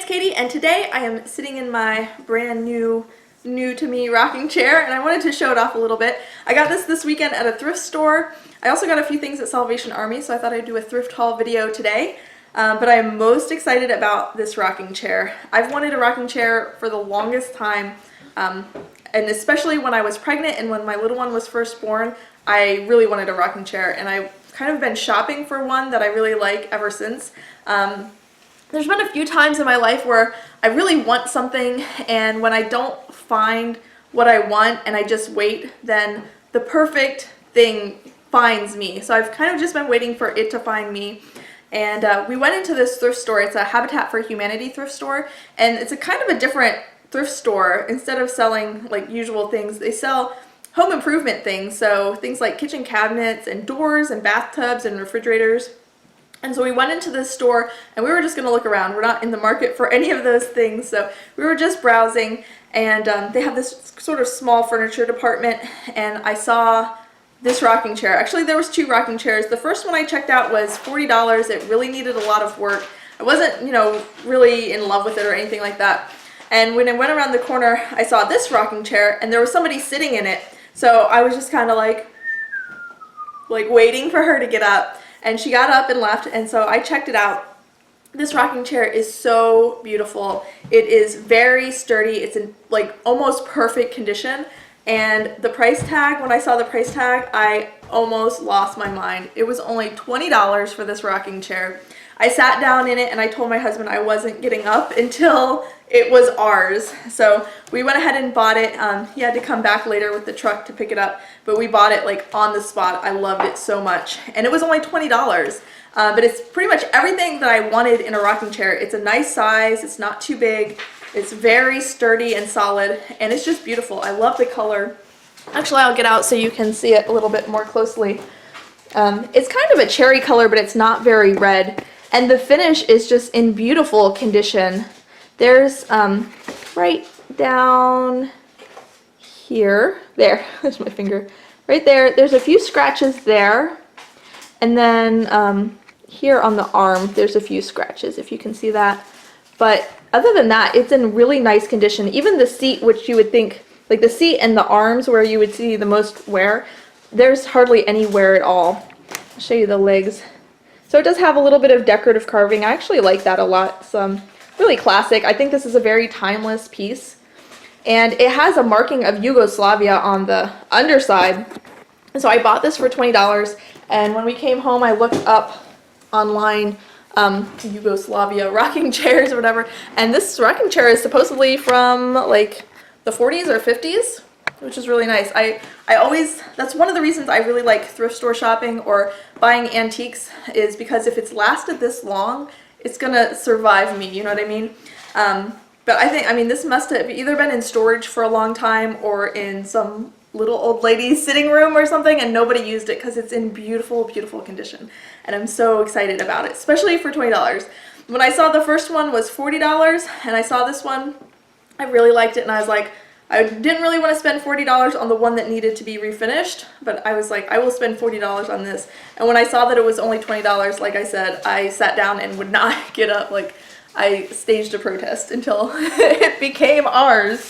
Katie, and today I am sitting in my brand new to me rocking chair, and I wanted to show it off a little bit. I got this weekend at a thrift store. I also got a few things at Salvation Army, so I thought I'd do a thrift haul video today. But I'm most excited about this rocking chair. I've wanted a rocking chair for the longest time, and especially when I was pregnant and when my little one was first born, I really wanted a rocking chair, and I've kind of been shopping for one that I really like ever since. There's been a few times in my life where I really want something, and when I don't find what I want and I just wait, then the perfect thing finds me. So I've kind of just been waiting for it to find me. And we went into this thrift store. It's a Habitat for Humanity thrift store, and it's a kind of a different thrift store. Instead of selling like usual things, they sell home improvement things. So things like kitchen cabinets and doors and bathtubs and refrigerators. And so we went into this store and we were just going to look around. We're not in the market for any of those things, so we were just browsing, and they have this sort of small furniture department, and I saw this rocking chair. Actually, there was two rocking chairs. The first one I checked out was $40. It really needed a lot of work. I wasn't, really in love with it or anything like that. And when I went around the corner, I saw this rocking chair and there was somebody sitting in it. So I was just kind of like waiting for her to get up. And she got up and left, and so I checked it out. This rocking chair is so beautiful. It is very sturdy. It's in almost perfect condition. And the price tag, when I saw the price tag, I almost lost my mind. It was only $20 for this rocking chair. I sat down in it and I told my husband I wasn't getting up until it was ours. So we went ahead and bought it. He had to come back later with the truck to pick it up, but we bought it on the spot. I loved it so much. And it was only $20. But it's pretty much everything that I wanted in a rocking chair. It's a nice size, it's not too big, it's very sturdy and solid, and it's just beautiful. I love the color. Actually, I'll get out so you can see it a little bit more closely. It's kind of a cherry color, but it's not very red. And the finish is just in beautiful condition. There's right down here, there's my finger, right there, there's a few scratches there. And then here on the arm, there's a few scratches, if you can see that. But other than that, it's in really nice condition. Even the seat, which you would think, like the seat and the arms where you would see the most wear, there's hardly any wear at all. I'll show you the legs. So it does have a little bit of decorative carving. I actually like that a lot. It's really classic. I think this is a very timeless piece. And it has a marking of Yugoslavia on the underside. And so I bought this for $20. And when we came home, I looked up online Yugoslavia rocking chairs or whatever. And this rocking chair is supposedly from the 40s or 50s, which is really nice. That's one of the reasons I really like thrift store shopping or buying antiques, is because if it's lasted this long, it's gonna survive me, you know what I mean? But I mean, this must have either been in storage for a long time or in some little old lady's sitting room or something, and nobody used it because it's in beautiful, beautiful condition. And I'm so excited about it, especially for $20. When I saw the first one was $40, and I saw this one, I really liked it, and I was like, I didn't really want to spend $40 on the one that needed to be refinished, but I was like, I will spend $40 on this. And when I saw that it was only $20, like I said, I sat down and would not get up. I staged a protest until it became ours.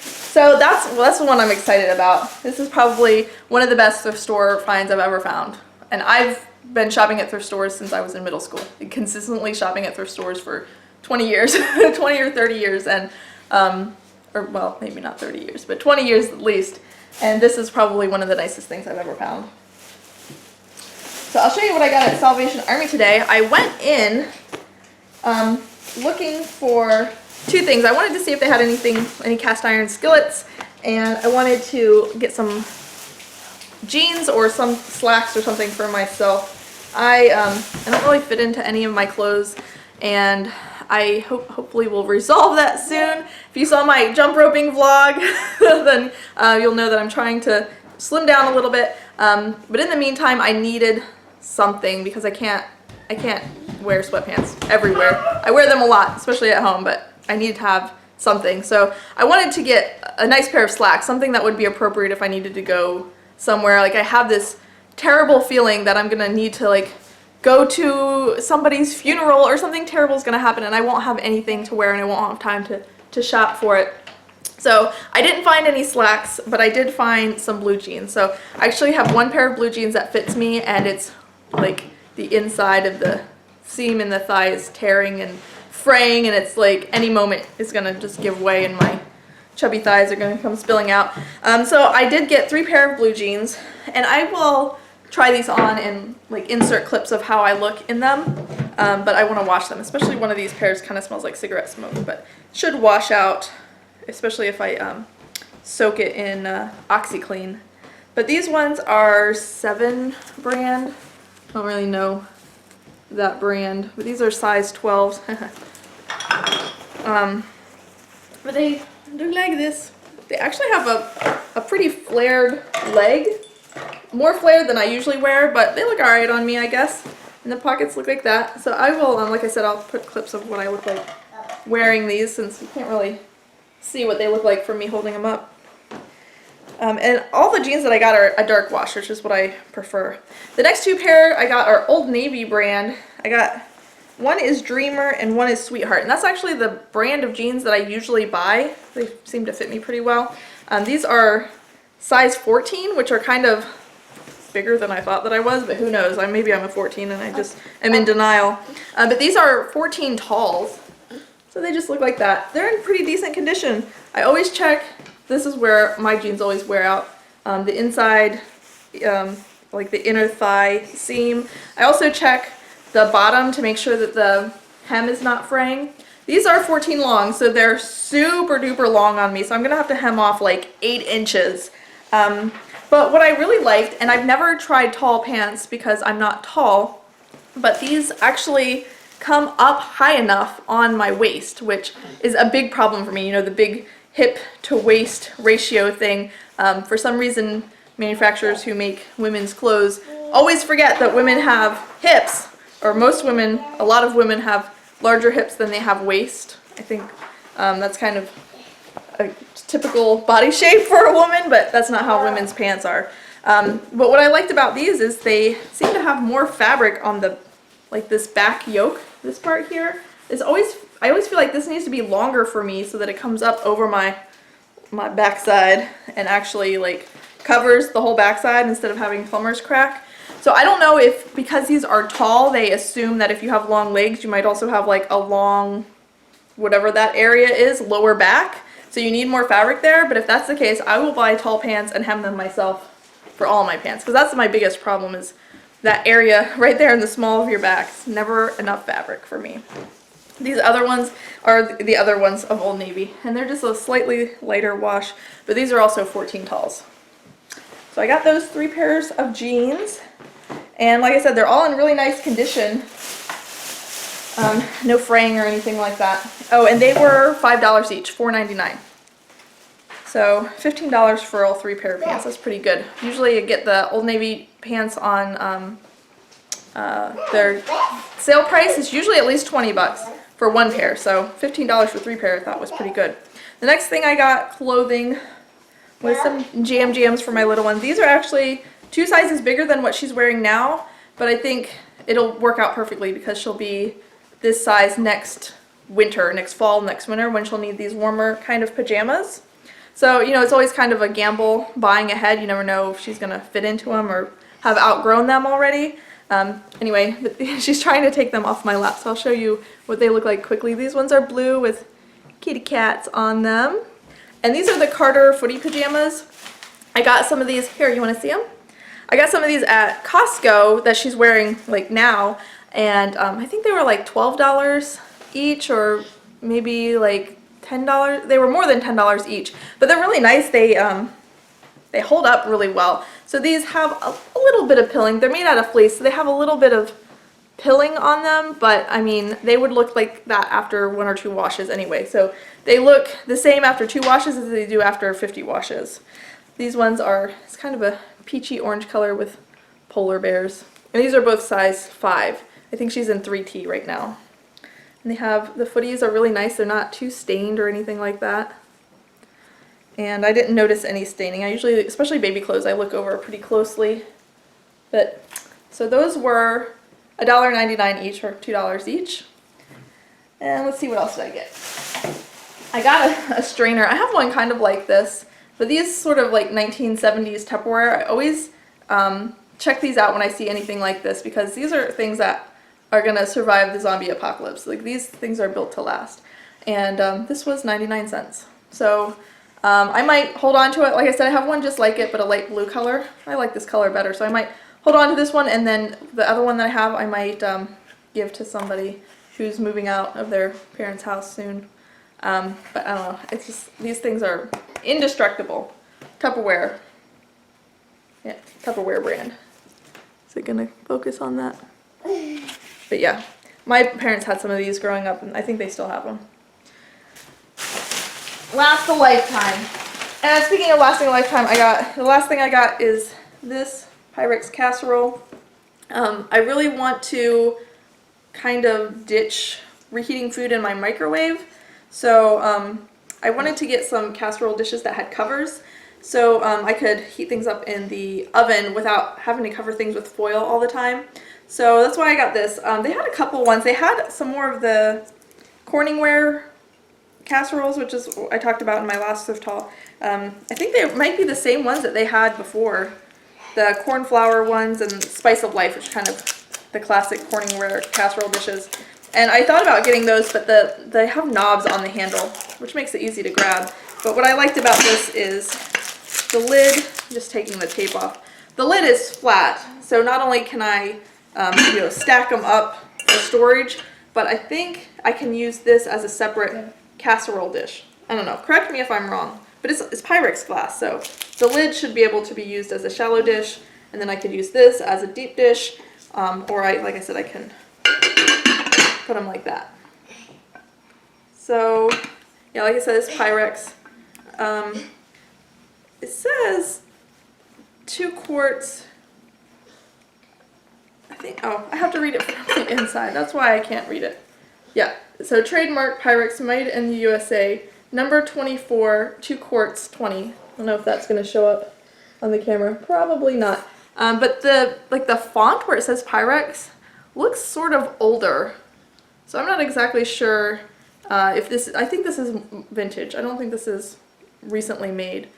So that's the one I'm excited about. This is probably one of the best thrift store finds I've ever found. And I've been shopping at thrift stores since I was in middle school. Consistently shopping at thrift stores for 20 years, 20 or 30 years, and or well, maybe not 30 years, but 20 years at least. And this is probably one of the nicest things I've ever found. So I'll show you what I got at Salvation Army today. I went in looking for two things. I wanted to see if they had any cast iron skillets, and I wanted to get some jeans or some slacks or something for myself. I don't really fit into any of my clothes, and I hopefully will resolve that soon. If you saw my jump roping vlog, then you'll know that I'm trying to slim down a little bit. But in the meantime, I needed something because I can't wear sweatpants everywhere. I wear them a lot, especially at home, but I need to have something. So I wanted to get a nice pair of slacks, something that would be appropriate if I needed to go somewhere. I have this terrible feeling that I'm gonna need to go to somebody's funeral or something terrible is going to happen and I won't have anything to wear and I won't have time to shop for it. So I didn't find any slacks, but I did find some blue jeans. So I actually have one pair of blue jeans that fits me, and it's like the inside of the seam in the thigh is tearing and fraying, and it's like any moment it's gonna just give way and my chubby thighs are gonna come spilling out. So I did get 3 pair of blue jeans, and I will try these on and like insert clips of how I look in them. But I want to wash them, especially one of these pairs kind of smells like cigarette smoke, but should wash out, especially if I soak it in OxyClean. But these ones are 7 brand. I don't really know that brand, but these are size 12s. But they look like this. They actually have a pretty flared leg. More flared than I usually wear, but they look alright on me, I guess. And the pockets look like that. So I will, like I said, I'll put clips of what I look like wearing these, since you can't really see what they look like from me holding them up. And all the jeans that I got are a dark wash, which is what I prefer. The next 2 pair I got are Old Navy brand. I got, one is Dreamer and one is Sweetheart. And that's actually the brand of jeans that I usually buy. They seem to fit me pretty well. These are size 14, which are kind of bigger than I thought that I was, but who knows? Maybe I'm a 14 and I just am in denial. But these are 14 talls. So they just look like that. They're in pretty decent condition. I always check, this is where my jeans always wear out, the inside, like the inner thigh seam. I also check the bottom to make sure that the hem is not fraying. These are 14 long, so they're super duper long on me, so I'm gonna have to hem off like 8 inches. But what I really liked, and I've never tried tall pants because I'm not tall, but these actually come up high enough on my waist, which is a big problem for me. You know, the big hip to waist ratio thing. For some reason, manufacturers who make women's clothes always forget that women have hips, or most women, a lot of women have larger hips than they have waist. I think that's kind of a typical body shape for a woman, but that's not how women's pants are. But what I liked about these is they seem to have more fabric on the, like this back yoke. This part here is always, I always feel like this needs to be longer for me so that it comes up over my backside and actually like covers the whole backside instead of having plumber's crack. So I don't know if, because these are tall, they assume that if you have long legs, you might also have like a long, whatever that area is, lower back. So you need more fabric there, but if that's the case, I will buy tall pants and hem them myself for all my pants, because that's my biggest problem, is that area right there in the small of your back. It's never enough fabric for me. These other ones are the other ones of Old Navy, and they're just a slightly lighter wash, but these are also 14 talls. So I got those 3 pairs of jeans, and like I said, they're all in really nice condition. No fraying or anything like that. Oh, and they were $5 each, $4.99. So $15 for all 3 pair of pants. That's pretty good. Usually you get the Old Navy pants on their sale price is usually at least 20 bucks for 1 pair. So $15 for 3 pair I thought was pretty good. The next thing I got, clothing, was some jams for my little one. These are actually 2 sizes bigger than what she's wearing now, but I think it'll work out perfectly because she'll be this size next winter, next fall, next winter, when she'll need these warmer kind of pajamas. So, you know, it's always kind of a gamble buying ahead. You never know if she's going to fit into them or have outgrown them already. Anyway, she's trying to take them off my lap, so I'll show you what they look like quickly. These ones are blue with kitty cats on them. And these are the Carter footy pajamas. I got some of these, here, you want to see them? I got some of these at Costco that she's wearing like now, and I think they were like $12 each, or maybe like $10. They were more than $10 each, but they're really nice. They hold up really well. So these have a little bit of pilling. They're made out of fleece, so they have a little bit of pilling on them, but I mean, they would look like that after 1 or 2 washes anyway. So they look the same after 2 washes as they do after 50 washes. These ones are, it's kind of a peachy orange color with polar bears. And these are both size 5. I think she's in 3T right now. And they have, the footies are really nice. They're not too stained or anything like that. And I didn't notice any staining. I usually, especially baby clothes, I look over pretty closely. But, so those were $1.99 each, or $2 each. And let's see, what else did I get? I got a strainer. I have one kind of like this, but these sort of like 1970s Tupperware. I always check these out when I see anything like this, because these are things that are gonna survive the zombie apocalypse. Like, these things are built to last. And this was 99 cents. So I might hold on to it. Like I said, I have one just like it, but a light blue color. I like this color better, so I might hold on to this one, and then the other one that I have I might give to somebody who's moving out of their parents' house soon. But I don't know, it's just, these things are indestructible. Tupperware. Yeah, Tupperware brand. Is it gonna focus on that? But yeah, my parents had some of these growing up, and I think they still have them. Last a lifetime. And speaking of lasting a lifetime, the last thing I got is this Pyrex casserole. I really want to kind of ditch reheating food in my microwave. So I wanted to get some casserole dishes that had covers, so I could heat things up in the oven without having to cover things with foil all the time. So that's why I got this. They had a couple ones. They had some more of the Kitchenware casseroles, which is what I talked about in my last thrift haul. I think they might be the same ones that they had before. The cornflower ones and Spice of Life, which is kind of the classic Kitchenware casserole dishes. And I thought about getting those, but they have knobs on the handle, which makes it easy to grab. But what I liked about this is the lid, I'm just taking the tape off. The lid is flat, so not only can I stack them up for storage, but I think I can use this as a separate casserole dish. I don't know, correct me if I'm wrong, but it's Pyrex glass, so the lid should be able to be used as a shallow dish, and then I could use this as a deep dish, or like I said, I can put them like that. So yeah, like I said, it's Pyrex. It says 2 quarts. I have to read it from the inside. That's why I can't read it. Yeah, so trademark Pyrex, made in the USA, number 24, 2 quarts, 20. I don't know if that's going to show up on the camera. Probably not. But the font where it says Pyrex looks sort of older. So I'm not exactly sure if this, I think this is vintage. I don't think this is recently made.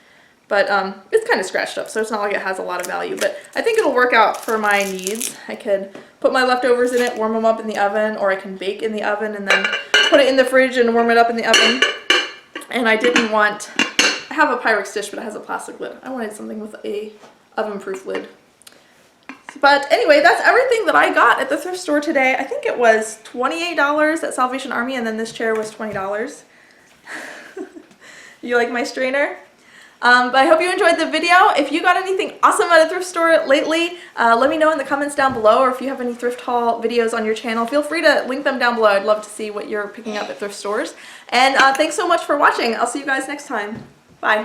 But it's kind of scratched up, so it's not like it has a lot of value. But I think it'll work out for my needs. I could put my leftovers in it, warm them up in the oven, or I can bake in the oven and then put it in the fridge and warm it up in the oven. And I didn't want, I have a Pyrex dish, but it has a plastic lid. I wanted something with a oven-proof lid. But anyway, that's everything that I got at the thrift store today. I think it was $28 at Salvation Army, and then this chair was $20. You like my strainer? But I hope you enjoyed the video. If you got anything awesome at a thrift store lately, let me know in the comments down below, or if you have any thrift haul videos on your channel, feel free to link them down below. I'd love to see what you're picking up at thrift stores. And thanks so much for watching. I'll see you guys next time. Bye.